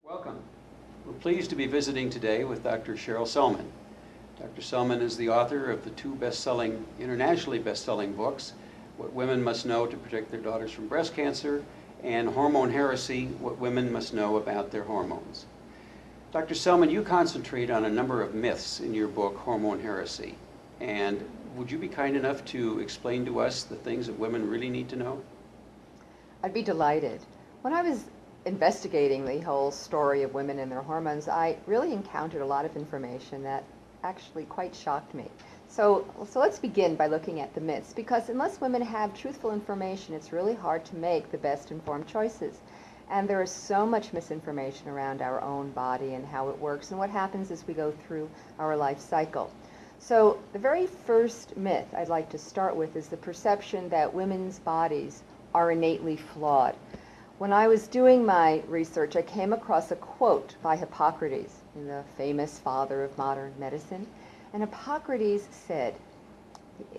Welcome. We're pleased to be visiting today with Dr. Cheryl Selman. Dr. Selman is the author of the two internationally best-selling books, What Women Must Know to Protect Their Daughters from Breast Cancer, and Hormone Heresy, What Women Must Know About Their Hormones. Dr. Selman, you concentrate on a number of myths in your book, Hormone Heresy. And would you be kind enough to explain to us the things that women really need to know? I'd be delighted. When I was investigating the whole story of women and their hormones, I really encountered a lot of information that actually quite shocked me. So let's begin by looking at the myths, because unless women have truthful information, it's really hard to make the best informed choices. And there is so much misinformation around our own body and how it works and what happens as we go through our life cycle. So the very first myth I'd like to start with is the perception that women's bodies are innately flawed. When I was doing my research, I came across a quote by Hippocrates, the famous father of modern medicine. And Hippocrates said,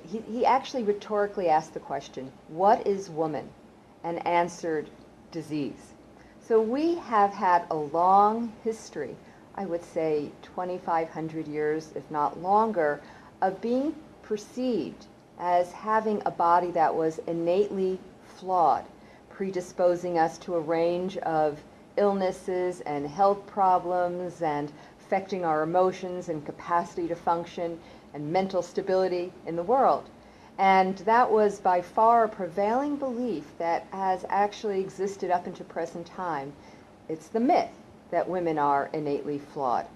he actually rhetorically asked the question, what is woman? And answered, disease. So we have had a long history, I would say 2,500 years, if not longer, of being perceived as having a body that was innately flawed, predisposing us to a range of illnesses and health problems and affecting our emotions and capacity to function and mental stability in the world. And that was by far a prevailing belief that has actually existed up into present time. It's the myth that women are innately flawed.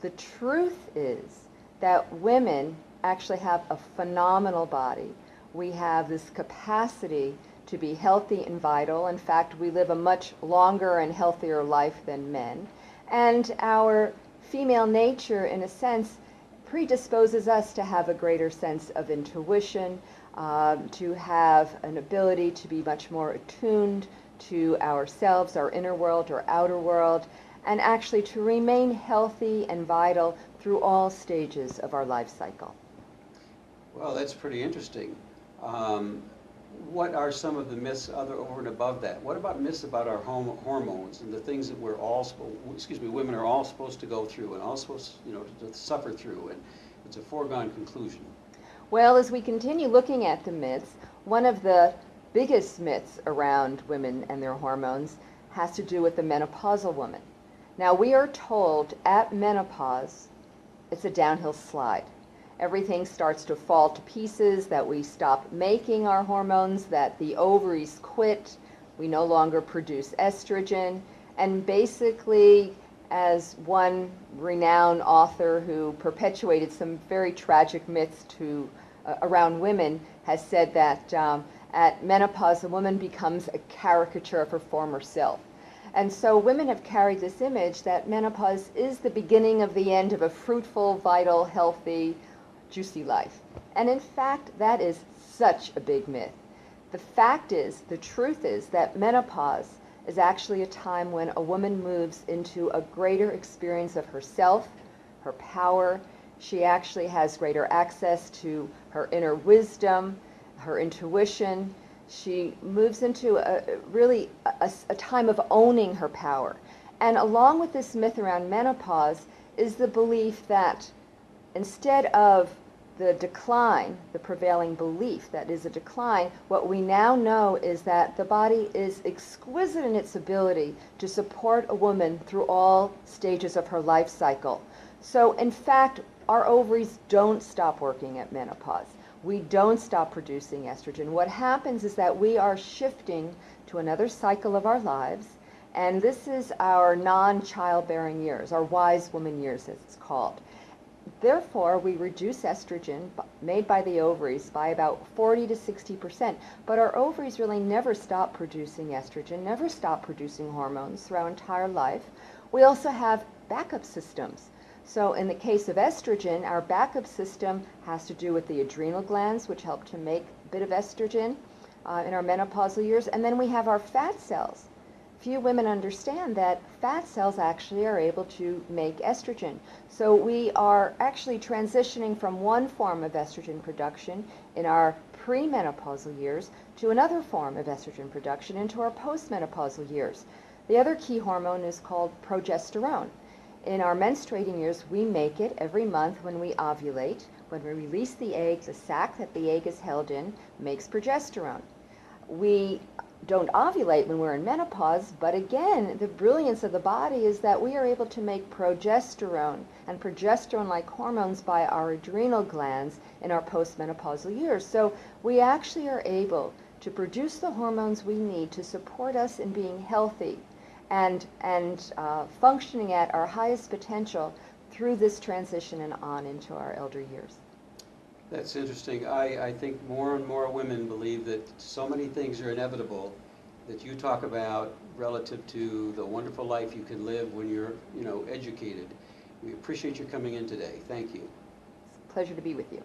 The truth is that women actually have a phenomenal body. We have this capacity to be healthy and vital. In fact, we live a much longer and healthier life than men. And our female nature, in a sense, predisposes us to have a greater sense of intuition, to have an ability to be much more attuned to ourselves, our inner world or outer world, and actually to remain healthy and vital through all stages of our life cycle. Well, that's pretty interesting. What are some of the myths over and above that? What about myths about our hormones and the things that women are all supposed to go through and all supposed, to suffer through, and it's a foregone conclusion? Well, as we continue looking at the myths, one of the biggest myths around women and their hormones has to do with the menopausal woman. Now, we are told at menopause, it's a downhill slide. Everything starts to fall to pieces, that we stop making our hormones, that the ovaries quit, we no longer produce estrogen, and basically, as one renowned author who perpetuated some very tragic myths around women has said that at menopause, a woman becomes a caricature of her former self. And so women have carried this image that menopause is the beginning of the end of a fruitful, vital, healthy, juicy life. And in fact, that is such a big myth. The fact is, the truth is that menopause is actually a time when a woman moves into a greater experience of herself, her power. She actually has greater access to her inner wisdom, her intuition. She moves into a time of owning her power. And along with this myth around menopause is the belief that instead of the decline, the prevailing belief that is a decline, what we now know is that the body is exquisite in its ability to support a woman through all stages of her life cycle. So in fact, our ovaries don't stop working at menopause. We don't stop producing estrogen. What happens is that we are shifting to another cycle of our lives, and this is our non-childbearing years, our wise woman years as it's called. Therefore, we reduce estrogen made by the ovaries by about 40 to 60%. But our ovaries really never stop producing estrogen, never stop producing hormones through our entire life. We also have backup systems. So in the case of estrogen, our backup system has to do with the adrenal glands, which help to make a bit of estrogen in our menopausal years. And then we have our fat cells. Few women understand that fat cells actually are able to make estrogen. So we are actually transitioning from one form of estrogen production in our premenopausal years to another form of estrogen production into our postmenopausal years. The other key hormone is called progesterone. In our menstruating years, we make it every month when we ovulate. When we release the egg, the sac that the egg is held in makes progesterone. We don't ovulate when we're in menopause, but again, the brilliance of the body is that we are able to make progesterone and progesterone-like hormones by our adrenal glands in our postmenopausal years. So we actually are able to produce the hormones we need to support us in being healthy and functioning at our highest potential through this transition and on into our elder years. That's interesting. I think more and more women believe that so many things are inevitable that you talk about relative to the wonderful life you can live when you're, educated. We appreciate you coming in today. Thank you. It's a pleasure to be with you.